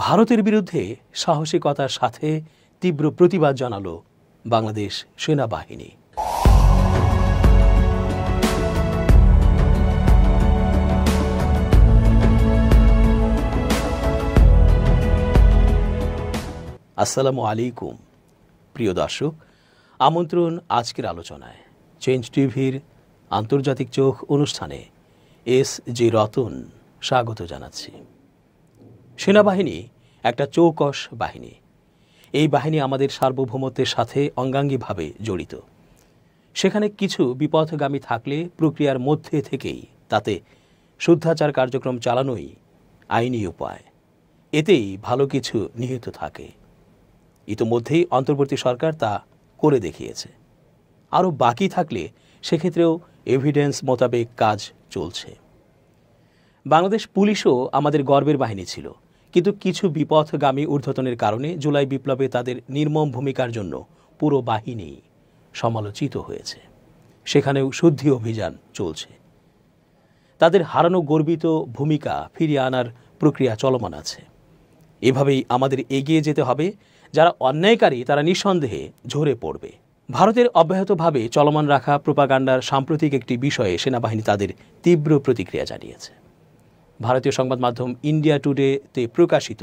ভারতের বিরুদ্ধে সাহসিকতার সাথে তীব্র প্রতিবাদ জানালো বাংলাদেশ সেনাবাহিনী। আসসালামু আলাইকুম প্রিয় দর্শক, আমন্ত্রণ আজকের আলোচনায়। চেঞ্জ টিভির আন্তর্জাতিক চোখ অনুষ্ঠানে এস.জি. রতন স্বাগত জানাচ্ছি। সেনাবাহিনী একটা চৌকস বাহিনী। এই বাহিনী আমাদের সার্বভৌমত্বের সাথে অঙ্গাঙ্গিভাবে জড়িত। সেখানে কিছু বিপথগামী থাকলে প্রক্রিয়ার মধ্যে থেকেই তাতে শুদ্ধাচার কার্যক্রম চালানোই আইনি উপায়। এতেই ভালো কিছু নিহিত থাকে। ইতোমধ্যেই অন্তর্বর্তী সরকার তা করে দেখিয়েছে। আরও বাকি থাকলে সেক্ষেত্রেও এভিডেন্স মোতাবেক কাজ চলছে। বাংলাদেশ পুলিশও আমাদের গর্বের বাহিনী ছিল, কিন্তু কিছু বিপথগামী ঊর্ধ্বতনের কারণে জুলাই বিপ্লবে তাদের নির্মম ভূমিকার জন্য পুরো বাহিনী সমালোচিত হয়েছে। সেখানেও শুদ্ধি অভিযান চলছে। তাদের হারানো গর্বিত ভূমিকা ফিরিয়ে আনার প্রক্রিয়া চলমান আছে। এভাবেই আমাদের এগিয়ে যেতে হবে। যারা অন্যায়কারী তারা নিঃসন্দেহে ঝরে পড়বে। ভারতের অব্যাহতভাবে চলমান রাখা প্রোপাগান্ডার সাম্প্রতিক একটি বিষয়ে সেনাবাহিনী তাদের তীব্র প্রতিক্রিয়া জানিয়েছে। ভারতীয় সংবাদ মাধ্যম ইন্ডিয়া টুডেতে প্রকাশিত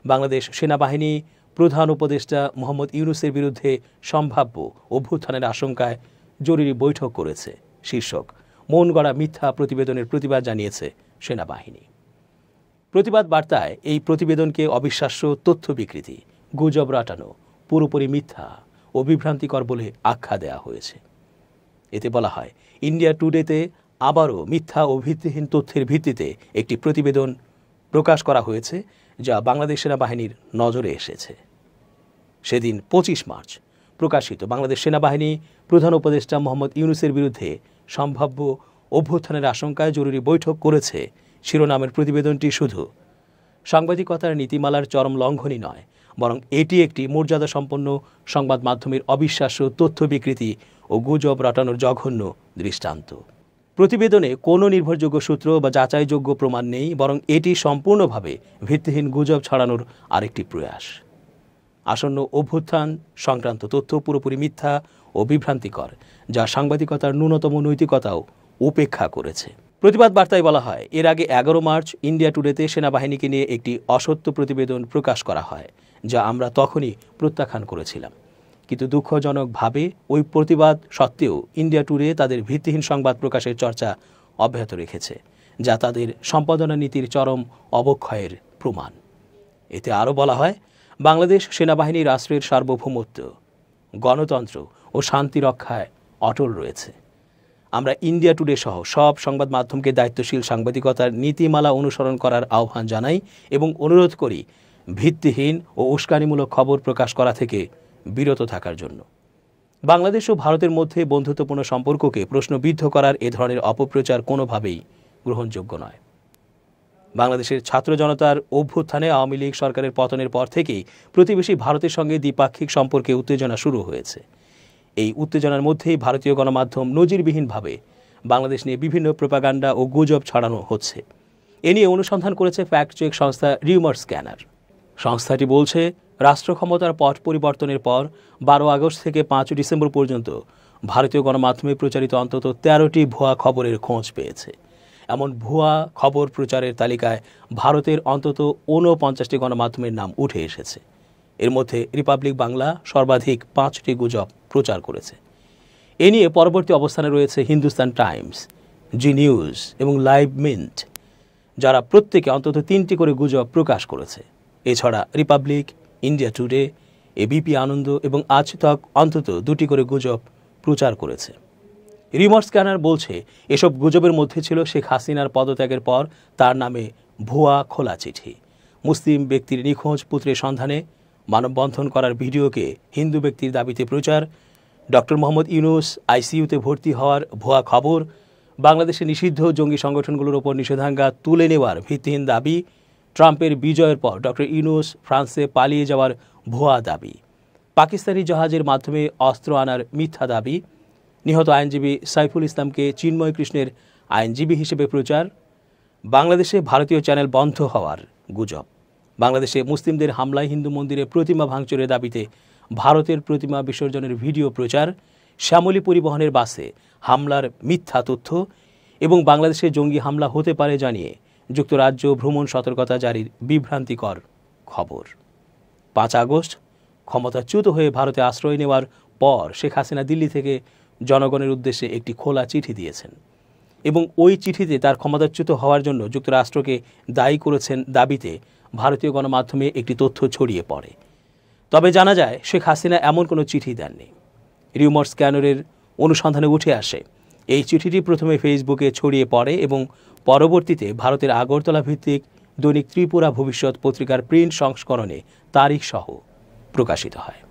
বাংলাদেশ সেনাবাহিনী প্রধান উপদেষ্টা মোহাম্মদ ইউনূসের বিরুদ্ধে সম্ভাব্য অভ্যুত্থানের আশঙ্কায় জরুরি বৈঠক করেছে শীর্ষক মন গড়া মিথ্যা প্রতিবেদনের প্রতিবাদ জানিয়েছে সেনাবাহিনী। প্রতিবাদ বার্তায় এই প্রতিবেদনকে অবিশ্বাস্য তথ্য বিকৃতি, গুজব রটানো, পুরোপুরি মিথ্যা ও বিভ্রান্তিকর বলে আখ্যা দেওয়া হয়েছে। এতে বলা হয়, ইন্ডিয়া টুডেতে আবারও মিথ্যা ও ভিত্তিহীন তথ্যের ভিত্তিতে একটি প্রতিবেদন প্রকাশ করা হয়েছে, যা বাংলাদেশ সেনাবাহিনীর নজরে এসেছে। সেদিন 25 মার্চ প্রকাশিত বাংলাদেশ সেনাবাহিনী প্রধান উপদেষ্টা মোহাম্মদ ইউনূসের বিরুদ্ধে সম্ভাব্য অভ্যুত্থানের আশঙ্কায় জরুরি বৈঠক করেছে শিরোনামের প্রতিবেদনটি শুধু সাংবাদিকতার নীতিমালার চরম লঙ্ঘনই নয়, বরং এটি একটি মর্যাদাসম্পন্ন সংবাদ মাধ্যমের অবিশ্বাস্য তথ্য বিকৃতি ও গুজব রটানোর জঘন্য দৃষ্টান্ত। প্রতিবেদনে কোনো নির্ভরযোগ্য সূত্র বা যাচাইযোগ্য প্রমাণ নেই, বরং এটি সম্পূর্ণভাবে ভিত্তিহীন গুজব ছড়ানোর আরেকটি প্রয়াস। আসন্ন অভ্যুত্থান সংক্রান্ত তথ্য পুরোপুরি মিথ্যা ও বিভ্রান্তিকর, যা সাংবাদিকতার ন্যূনতম নৈতিকতাও উপেক্ষা করেছে। প্রতিবাদ বার্তায় বলা হয়, এর আগে 11 মার্চ ইন্ডিয়া টুডেতে সেনাবাহিনীকে নিয়ে একটি অসত্য প্রতিবেদন প্রকাশ করা হয়, যা আমরা তখনই প্রত্যাখ্যান করেছিলাম। কিন্তু দুঃখজনকভাবে ওই প্রতিবাদ সত্ত্বেও ইন্ডিয়া টুডে তাদের ভিত্তিহীন সংবাদ প্রকাশের চর্চা অব্যাহত রেখেছে, যা তাদের সম্পাদনা নীতির চরম অবক্ষয়ের প্রমাণ। এতে আরও বলা হয়, বাংলাদেশ সেনাবাহিনী রাষ্ট্রের সার্বভৌমত্ব, গণতন্ত্র ও শান্তি রক্ষায় অটল রয়েছে। আমরা ইন্ডিয়া টুডে সহ সব সংবাদ মাধ্যমকে দায়িত্বশীল সাংবাদিকতার নীতিমালা অনুসরণ করার আহ্বান জানাই এবং অনুরোধ করি ভিত্তিহীন ও উস্কানিমূলক খবর প্রকাশ করা থেকে বিরত থাকার জন্য। বাংলাদেশ ও ভারতের মধ্যে বন্ধুত্বপূর্ণ সম্পর্ককে প্রশ্নবিদ্ধ করার এ ধরনের অপপ্রচার কোনোভাবেই গ্রহণযোগ্য নয়। বাংলাদেশের ছাত্র জনতার অভ্যুত্থানে আওয়ামী লীগ সরকারের পতনের পর থেকেই প্রতিবেশী ভারতের সঙ্গে দ্বিপাক্ষিক সম্পর্কে উত্তেজনা শুরু হয়েছে। এই উত্তেজনার মধ্যেই ভারতীয় গণমাধ্যম নজিরবিহীনভাবে বাংলাদেশ নিয়ে বিভিন্ন প্রোপাগান্ডা ও গুজব ছড়ানো হচ্ছে। এ নিয়ে অনুসন্ধান করেছে ফ্যাক্ট চেক সংস্থা রিউমার স্ক্যানার। সংস্থাটি বলছে, রাষ্ট্র ক্ষমতার পট পরিবর্তনের পর 12 আগস্ট থেকে 5 ডিসেম্বর পর্যন্ত ভারতীয় গণমাধ্যমে প্রচারিত অন্তত 13টি ভুয়া খবরের খোঁজ পেয়েছে। এমন ভুয়া খবর প্রচারের তালিকায় ভারতের অন্তত 49টি গণমাধ্যমের নাম উঠে এসেছে। এর মধ্যে রিপাবলিক বাংলা সর্বাধিক 5টি গুজব প্রচার করেছে। এ নিয়ে পরবর্তী অবস্থানে রয়েছে হিন্দুস্তান টাইমস, জি নিউজ এবং লাইভ মিন্ট, যারা প্রত্যেকে অন্তত 3টি করে গুজব প্রকাশ করেছে। এছাড়া রিপাবলিক, ইন্ডিয়া টুডে, এবিপি আনন্দ এবং আজ তক অন্তত 2টি করে গুজব প্রচার করেছে। রিউমার স্ক্যানার বলছে, এসব গুজবের মধ্যে ছিল শেখ হাসিনার পদত্যাগের পর তার নামে ভুয়া খোলা চিঠি, মুসলিম ব্যক্তির নিখোঁজ পুত্রের সন্ধানে মানববন্ধন করার ভিডিওকে হিন্দু ব্যক্তির দাবিতে প্রচার, ডক্টর মোহাম্মদ ইউনূস আইসিইউতে ভর্তি হওয়ার ভুয়া খবর, বাংলাদেশে নিষিদ্ধ জঙ্গি সংগঠনগুলোর ওপর নিষেধাজ্ঞা তুলে নেওয়ার ভিত্তিহীন দাবি, ট্রাম্পের বিজয়ের পর ডক্টর ইউনূস ফ্রান্সে পালিয়ে যাওয়ার ভুয়া দাবি, পাকিস্তানি জাহাজের মাধ্যমে অস্ত্র আনার মিথ্যা দাবি, নিহত আইনজীবী সাইফুল ইসলামকে চিন্ময় কৃষ্ণের আইনজীবী হিসেবে প্রচার, বাংলাদেশে ভারতীয় চ্যানেল বন্ধ হওয়ার গুজব, বাংলাদেশে মুসলিমদের হামলায় হিন্দু মন্দিরে প্রতিমা ভাঙচুরের দাবিতে ভারতের প্রতিমা বিসর্জনের ভিডিও প্রচার, শ্যামলী পরিবহনের বাসে হামলার মিথ্যা তথ্য এবং বাংলাদেশে জঙ্গি হামলা হতে পারে জানিয়ে যুক্তরাজ্য ভ্রমণ সতর্কতা জারির বিভ্রান্তিকর খবর। 5 আগস্ট ক্ষমতাচ্যুত হয়ে ভারতে আশ্রয় নেওয়ার পর শেখ হাসিনা দিল্লি থেকে জনগণের উদ্দেশ্যে একটি খোলা চিঠি দিয়েছেন এবং ওই চিঠিতে তার ক্ষমতাচ্যুত হওয়ার জন্য যুক্তরাষ্ট্রকে দায়ী করেছেন দাবিতে ভারতীয় গণমাধ্যমে একটি তথ্য ছড়িয়ে পড়ে। তবে জানা যায় শেখ হাসিনা এমন কোনো চিঠি দেননি। রিউমার স্ক্যানারের অনুসন্ধানে উঠে আসে এই চিঠিটি প্রথমে ফেসবুকে ছড়িয়ে পড়ে এবং পরবর্তীতে ভারতের আগরতলা ভিত্তিক দৈনিক ত্রিপুরা ভবিষ্যৎ পত্রিকার প্রিন্ট সংস্করণে তারিখ সহ প্রকাশিত হয়।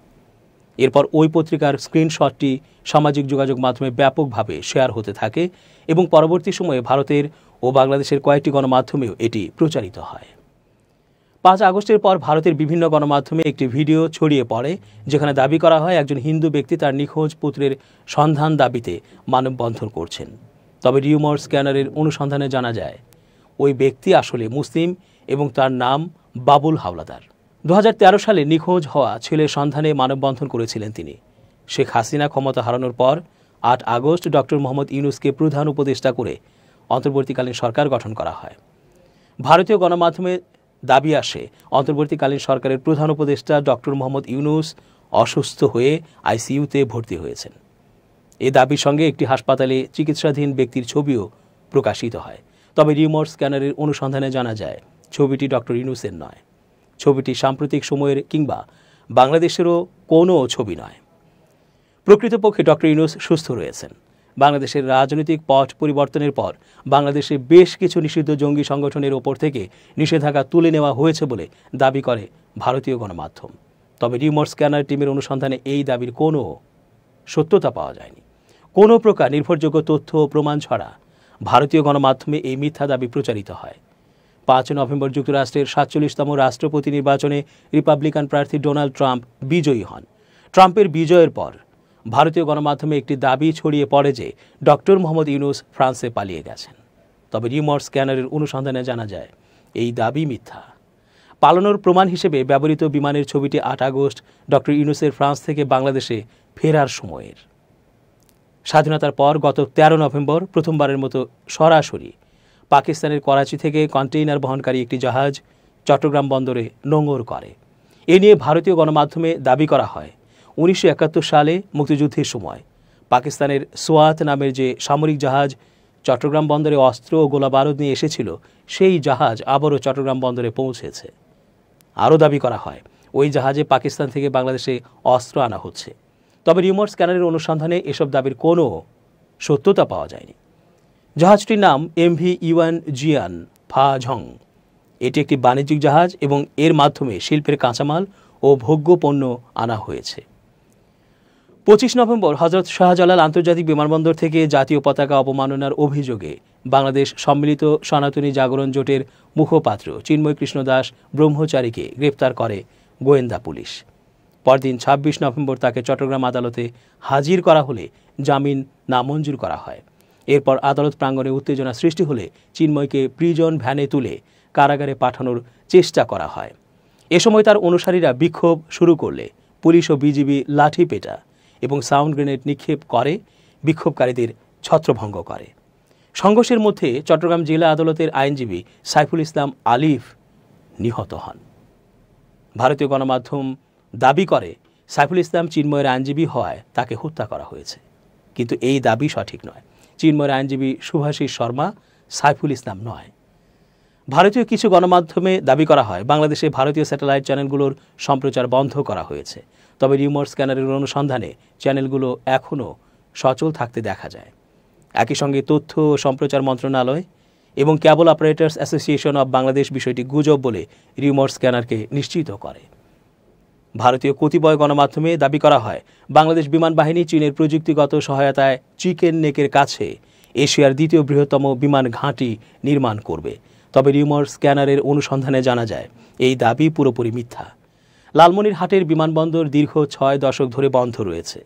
এরপর ওই পত্রিকার স্ক্রিনশটটি সামাজিক যোগাযোগ মাধ্যমে ব্যাপকভাবে শেয়ার হতে থাকে এবং পরবর্তী সময়ে ভারতের ও বাংলাদেশের কয়েকটি গণমাধ্যমেও এটি প্রচারিত হয়। 5 আগস্টের পর ভারতের বিভিন্ন গণমাধ্যমে একটি ভিডিও ছড়িয়ে পড়ে যেখানে দাবি করা হয় একজন হিন্দু ব্যক্তি তার নিখোঁজ পুত্রের সন্ধান দাবিতে মানববন্ধন করছেন। তবে রিউমার স্ক্যানারের অনুসন্ধানে জানা যায় ওই ব্যক্তি আসলে মুসলিম এবং তার নাম বাবুল হাওলাদার। 2013 সালে নিখোঁজ হওয়া ছেলের সন্ধানে মানববন্ধন করেছিলেন তিনি। শেখ হাসিনা ক্ষমতা হারানোর পর 8 আগস্ট ডক্টর মোহাম্মদ ইউনূসকে প্রধান উপদেষ্টা করে অন্তর্বর্তীকালীন সরকার গঠন করা হয়। ভারতীয় গণমাধ্যমে দাবি আসে অন্তর্বর্তীকালীন সরকারের প্রধান উপদেষ্টা ডক্টর মোহাম্মদ ইউনূস অসুস্থ হয়ে আইসিইউতে ভর্তি হয়েছেন। এই দাবির সঙ্গে একটি হাসপাতালে চিকিৎসাধীন ব্যক্তির ছবিও প্রকাশিত হয়। তবে রিউমার স্ক্যানারের অনুসন্ধানে জানা যায় ছবিটি ডক্টর ইউনূসের নয়। ছবিটি সাম্প্রতিক সময়ের কিংবা বাংলাদেশেরও কোনো ছবি নয়। প্রকৃতপক্ষে ডক্টর ইউনূস সুস্থ রয়েছেন। বাংলাদেশের রাজনৈতিক পট পরিবর্তনের পর বাংলাদেশে বেশ কিছু নিষিদ্ধ জঙ্গি সংগঠনের ওপর থেকে নিষেধাজ্ঞা তুলে নেওয়া হয়েছে বলে দাবি করে ভারতীয় গণমাধ্যম। তবে রিউমার স্ক্যানার টিমের অনুসন্ধানে এই দাবির কোনো সত্যতা পাওয়া যায়নি। কোনো প্রকার নির্ভরযোগ্য তথ্য ও প্রমাণ ছাড়া ভারতীয় গণমাধ্যমে এই মিথ্যা দাবি প্রচারিত হয়। 5 নভেম্বর যুক্তরাষ্ট্রের 47তম রাষ্ট্রপতি নির্বাচনে রিপাবলিকান প্রার্থী ডোনাল্ড ট্রাম্প বিজয়ী হন। ট্রাম্পের বিজয়ের পর ভারতীয় গণমাধ্যমে একটি দাবি ছড়িয়ে পড়ে যে ডক্টর মোহাম্মদ ইউনূস ফ্রান্সে পালিয়ে গেছেন। তবে রিউমার স্ক্যানারের অনুসন্ধানে জানা যায় এই দাবি মিথ্যা। পালানোর প্রমাণ হিসেবে ব্যবহৃত বিমানের ছবিটি 8 আগস্ট ডক্টর ইউনূসের ফ্রান্স থেকে বাংলাদেশে ফেরার সময়ের। স্বাধীনতার পর গত 13 নভেম্বর প্রথমবারের মতো সরাসরি পাকিস্তানের করাচি থেকে কন্টেইনার বহনকারী একটি জাহাজ চট্টগ্রাম বন্দরে নোঙর করে। এ নিয়ে ভারতীয় গণমাধ্যমে দাবি করা হয় 1971 সালে মুক্তিযুদ্ধের সময় পাকিস্তানের সোয়াত নামের যে সামরিক জাহাজ চট্টগ্রাম বন্দরে অস্ত্র ও গোলাবারুদ নিয়ে এসেছিল সেই জাহাজ আবারও চট্টগ্রাম বন্দরে পৌঁছেছে। আরও দাবি করা হয় ওই জাহাজে পাকিস্তান থেকে বাংলাদেশে অস্ত্র আনা হচ্ছে। তবে রিউমার স্ক্যানারের অনুসন্ধানে এসব দাবির কোনো সত্যতা পাওয়া যায়নি। জাহাজটির নাম এমভি ইউয়ান জিয়ান ফা ঝং। এটি একটি বাণিজ্যিক জাহাজ এবং এর মাধ্যমে শিল্পের কাঁচামাল ও ভোগ্য পণ্য আনা হয়েছে। 25 নভেম্বর হজরত শাহজালাল আন্তর্জাতিক বিমানবন্দর থেকে জাতীয় পতাকা অবমাননার অভিযোগে বাংলাদেশ সম্মিলিত সনাতনী জাগরণ জোটের মুখপাত্র চিন্ময় কৃষ্ণ দাস ব্রহ্মচারীকে গ্রেপ্তার করে গোয়েন্দা পুলিশ। পরদিন 26 নভেম্বর তাকে চট্টগ্রাম আদালতে হাজির করা হলে জামিন নামঞ্জুর করা হয়। এরপর আদালত প্রাঙ্গণে উত্তেজনা সৃষ্টি হলে চিন্ময়কে প্রিজন ভ্যানে তুলে কারাগারে পাঠানোর চেষ্টা করা হয়। এ সময় তার অনুসারীরা বিক্ষোভ শুরু করলে পুলিশ ও বিজিবি লাঠি পেটা এবং সাউন্ড গ্রেনেড নিক্ষেপ করে বিক্ষোভকারীদের ছত্রভঙ্গ করে। সংঘর্ষের মধ্যে চট্টগ্রাম জেলা আদালতের আইনজীবী সাইফুল ইসলাম আলিফ নিহত হন। ভারতীয় গণমাধ্যম দাবি করে সাইফুল ইসলাম চিন্ময়ের আইনজীবী হওয়ায় তাকে হত্যা করা হয়েছে, কিন্তু এই দাবি সঠিক নয়। চিন্ময়ের আইনজীবী শুভাশিস শর্মা, সাইফুল ইসলাম নয়। ভারতীয় কিছু গণমাধ্যমে দাবি করা হয় বাংলাদেশে ভারতীয় স্যাটেলাইট চ্যানেলগুলোর সম্প্রচার বন্ধ করা হয়েছে। তবে রিউমার স্ক্যানারের অনুসন্ধানে চ্যানেলগুলো এখনও সচল থাকতে দেখা যায়। একই সঙ্গে তথ্য ও সম্প্রচার মন্ত্রণালয় এবং কেবল অপারেটর্স অ্যাসোসিয়েশন অব বাংলাদেশ বিষয়টি গুজব বলে রিউমার স্ক্যানারকে নিশ্চিত করে। ভারতীয় কতিপয় গণমাধ্যমে দাবি করা হয় বাংলাদেশ বিমান বাহিনী চীনের প্রযুক্তিগত সহায়তায় চিকেন নেকের কাছে এশিয়ার দ্বিতীয় বৃহত্তম বিমান ঘাঁটি নির্মাণ করবে। তবে রিউমার স্ক্যানারের অনুসন্ধানে জানা যায় এই দাবি পুরোপুরি মিথ্যা। লালমনিরহাটের বিমানবন্দর দীর্ঘ 6 দশক ধরে বন্ধ রয়েছে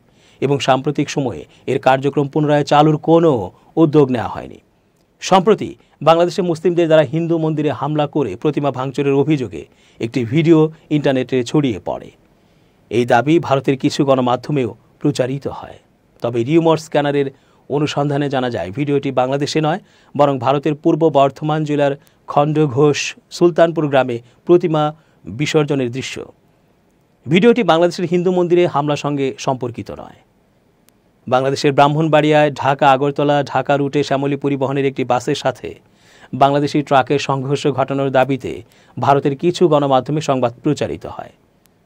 এবং সাম্প্রতিক সময়ে এর কার্যক্রম পুনরায় চালুর কোনো উদ্যোগ নেওয়া হয়নি। সম্প্রতি বাংলাদেশে মুসলিমদের দ্বারা হিন্দু মন্দিরে হামলা করে প্রতিমা ভাঙচুরের অভিযোগে একটি ভিডিও ইন্টারনেটে ছড়িয়ে পড়ে। এই দাবি ভারতের কিছু গণমাধ্যমেও প্রচারিত হয়। তবে রিউমার স্ক্যানারের অনুসন্ধানে জানা যায় ভিডিওটি বাংলাদেশে নয়, বরং ভারতের পূর্ব বর্ধমান জেলার খণ্ডঘোষ সুলতানপুর গ্রামে প্রতিমা বিসর্জনের দৃশ্য। ভিডিওটি বাংলাদেশের হিন্দু মন্দিরে হামলার সঙ্গে সম্পর্কিত নয়। বাংলাদেশের ব্রাহ্মণবাড়িয়ায় ঢাকা আগরতলা ঢাকা রুটে শ্যামলী পরিবহনের একটি বাসের সাথে বাংলাদেশি ট্রাকের সংঘর্ষ ঘটানোর দাবিতে ভারতের কিছু গণমাধ্যমে সংবাদ প্রচারিত হয়।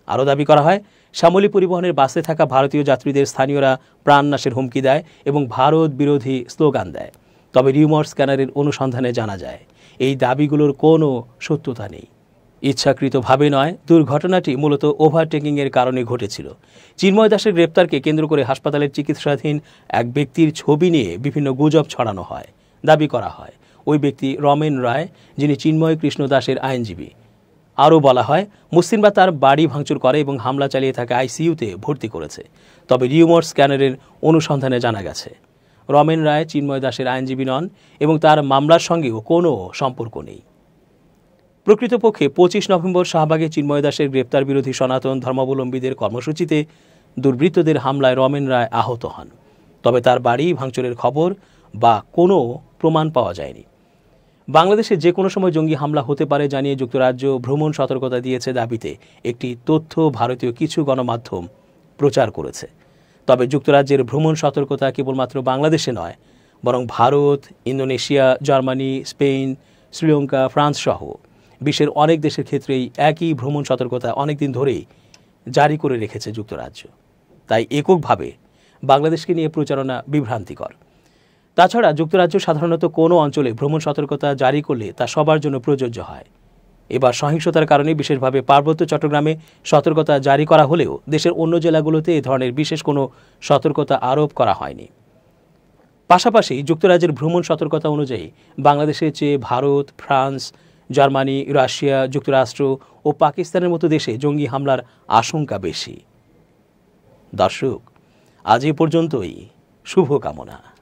আরও দাবি করা হয়, শ্যামলী পরিবহনের বাসে থাকা ভারতীয় যাত্রীদের স্থানীয়রা প্রাণনাশের হুমকি দেয় এবং ভারত বিরোধী স্লোগান দেয়। তবে রিউমার স্ক্যানারের অনুসন্ধানে জানা যায় এই দাবিগুলোর কোনো সত্যতা নেই। ইচ্ছাকৃতভাবে নয়, দুর্ঘটনাটি মূলত ওভারটেকিংয়ের কারণে ঘটেছিল। চিন্ময় দাসের গ্রেপ্তারকে কেন্দ্র করে হাসপাতালের চিকিৎসাধীন এক ব্যক্তির ছবি নিয়ে বিভিন্ন গুজব ছড়ানো হয়। দাবি করা হয় ওই ব্যক্তি রমেন রায়, যিনি চিন্ময় কৃষ্ণ দাসের আইনজীবী। আরও বলা হয়, মুসলিমরা তার বাড়ি ভাঙচুর করে এবং হামলা চালিয়ে তাকে আইসিইউতে ভর্তি করেছে। তবে রিউমার স্ক্যানারের অনুসন্ধানে জানা গেছে রমেন রায় চিন্ময় দাসের আইনজীবী নন এবং তার মামলার সঙ্গেও কোনো সম্পর্ক নেই। প্রকৃতপক্ষে 25 নভেম্বর শাহবাগে চিন্ময় দাসের গ্রেপ্তার বিরোধী সনাতন ধর্মাবলম্বীদের কর্মসূচিতে দুর্বৃত্তদের হামলায় রমেন রায় আহত হন। তবে তার বাড়ি ভাঙচুরের খবর বা কোনো প্রমাণ পাওয়া যায়নি। বাংলাদেশে যে কোনো সময় জঙ্গি হামলা হতে পারে জানিয়ে যুক্তরাজ্য ভ্রমণ সতর্কতা দিয়েছে দাবিতে একটি তথ্য ভারতীয় কিছু গণমাধ্যম প্রচার করেছে। তবে যুক্তরাজ্যের ভ্রমণ সতর্কতা কেবলমাত্র বাংলাদেশে নয়, বরং Bharat, Indonesia, Germany, Spain, Sri Lanka, France সহ বিশ্বের অনেক দেশের ক্ষেত্রেই একই ভ্রমণ সতর্কতা অনেকদিন ধরেই জারি করে রেখেছে যুক্তরাজ্য। তাই এককভাবে বাংলাদেশকে নিয়ে প্রচারণা বিভ্রান্তিকর। তাছাড়া যুক্তরাজ্য সাধারণত কোনো অঞ্চলে ভ্রমণ সতর্কতা জারি করলে তা সবার জন্য প্রযোজ্য হয়। এবার সহিংসতার কারণে বিশেষভাবে পার্বত্য চট্টগ্রামে সতর্কতা জারি করা হলেও দেশের অন্য জেলাগুলোতে এ ধরনের বিশেষ কোনো সতর্কতা আরোপ করা হয়নি। পাশাপাশি যুক্তরাজ্যের ভ্রমণ সতর্কতা অনুযায়ী বাংলাদেশের চেয়ে ভারত, ফ্রান্স, জার্মানি, রাশিয়া, যুক্তরাষ্ট্র ও পাকিস্তানের মতো দেশে জঙ্গি হামলার আশঙ্কা বেশি। দর্শক, আজ এ পর্যন্তই। শুভকামনা।